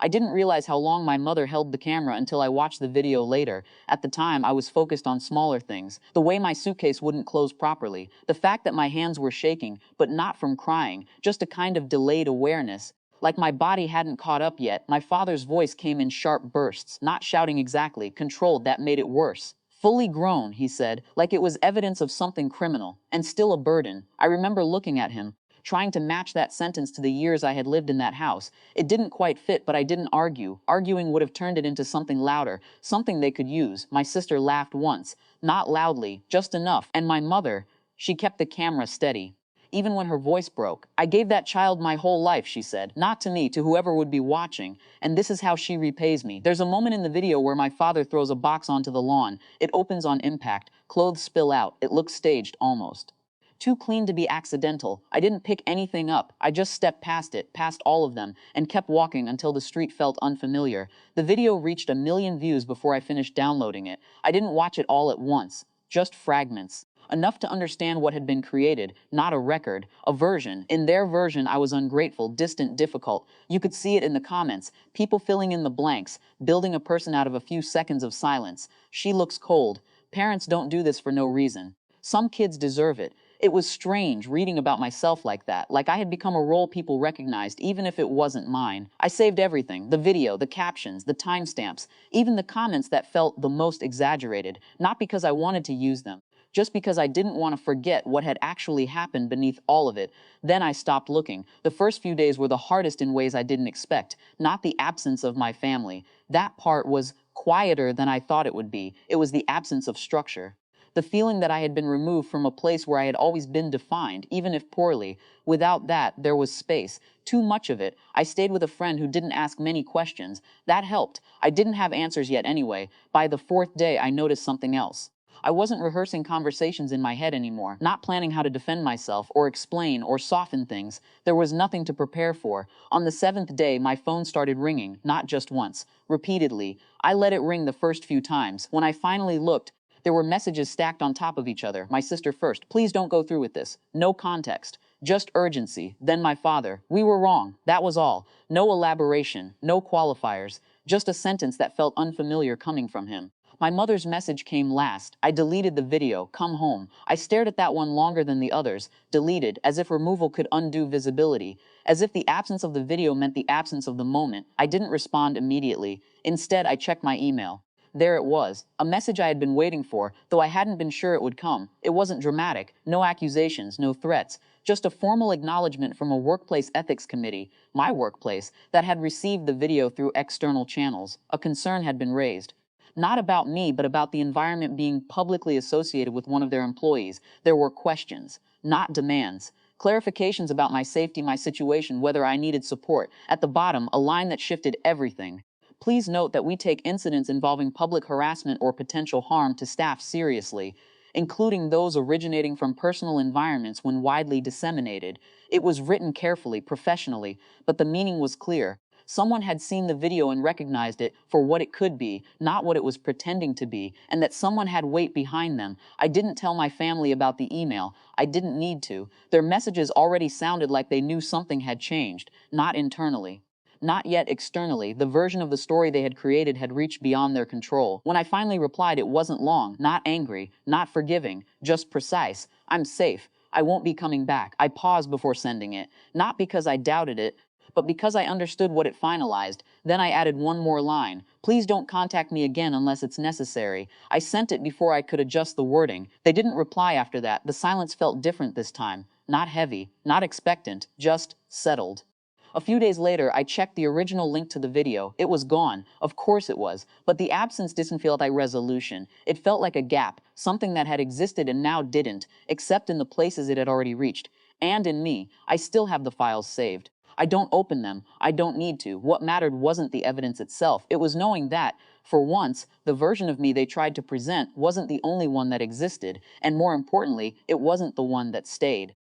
I didn't realize how long my mother held the camera until I watched the video later. At the time, I was focused on smaller things. The way my suitcase wouldn't close properly. The fact that my hands were shaking, but not from crying, just a kind of delayed awareness. Like my body hadn't caught up yet. My father's voice came in sharp bursts, not shouting exactly, controlled. That made it worse. Fully grown, he said, like it was evidence of something criminal, and still a burden. I remember looking at him, trying to match that sentence to the years I had lived in that house. It didn't quite fit, but I didn't argue. Arguing would have turned it into something louder, something they could use. My sister laughed once, not loudly, just enough, and my mother, she kept the camera steady. Even when her voice broke. I gave that child my whole life, she said. Not to me, to whoever would be watching. And this is how she repays me. There's a moment in the video where my father throws a box onto the lawn. It opens on impact. Clothes spill out. It looks staged, almost. Too clean to be accidental. I didn't pick anything up. I just stepped past it, past all of them, and kept walking until the street felt unfamiliar. The video reached 1 million views before I finished downloading it. I didn't watch it all at once. Just fragments. Enough to understand what had been created, not a record, a version. In their version, I was ungrateful, distant, difficult. You could see it in the comments, people filling in the blanks, building a person out of a few seconds of silence. She looks cold. Parents don't do this for no reason. Some kids deserve it. It was strange reading about myself like that, like I had become a role people recognized, even if it wasn't mine. I saved everything, the video, the captions, the timestamps, even the comments that felt the most exaggerated, not because I wanted to use them, just because I didn't want to forget what had actually happened beneath all of it. Then I stopped looking. The first few days were the hardest in ways I didn't expect, not the absence of my family. That part was quieter than I thought it would be. It was the absence of structure. The feeling that I had been removed from a place where I had always been defined, even if poorly. Without that, there was space. Too much of it. I stayed with a friend who didn't ask many questions. That helped. I didn't have answers yet anyway. By the 4th day, I noticed something else. I wasn't rehearsing conversations in my head anymore, not planning how to defend myself or explain or soften things. There was nothing to prepare for. On the 7th day, my phone started ringing, not just once, repeatedly. I let it ring the first few times. When I finally looked, there were messages stacked on top of each other. My sister first. Please don't go through with this. No context. Just urgency. Then my father. We were wrong. That was all. No elaboration. No qualifiers. Just a sentence that felt unfamiliar coming from him. My mother's message came last. I deleted the video. Come home. I stared at that one longer than the others. Deleted, as if removal could undo visibility. As if the absence of the video meant the absence of the moment. I didn't respond immediately. Instead, I checked my email. There it was, a message I had been waiting for, though I hadn't been sure it would come. It wasn't dramatic, no accusations, no threats, just a formal acknowledgement from a workplace ethics committee, my workplace, that had received the video through external channels. A concern had been raised. Not about me, but about the environment being publicly associated with one of their employees. There were questions, not demands. Clarifications about my safety, my situation, whether I needed support. At the bottom, a line that shifted everything. Please note that we take incidents involving public harassment or potential harm to staff seriously, including those originating from personal environments when widely disseminated. It was written carefully, professionally, but the meaning was clear. Someone had seen the video and recognized it for what it could be, not what it was pretending to be, and that someone had weight behind them. I didn't tell my family about the email. I didn't need to. Their messages already sounded like they knew something had changed, not internally. Not yet externally, the version of the story they had created had reached beyond their control. When I finally replied, it wasn't long, not angry, not forgiving, just precise. I'm safe. I won't be coming back. I paused before sending it, not because I doubted it, but because I understood what it finalized. Then I added one more line. Please don't contact me again unless it's necessary. I sent it before I could adjust the wording. They didn't reply after that. The silence felt different this time. Not heavy, not expectant, just settled. A few days later, I checked the original link to the video. It was gone. Of course it was. But the absence didn't feel like resolution. It felt like a gap, something that had existed and now didn't, except in the places it had already reached. And in me, I still have the files saved. I don't open them. I don't need to. What mattered wasn't the evidence itself. It was knowing that, for once, the version of me they tried to present wasn't the only one that existed, and more importantly, it wasn't the one that stayed.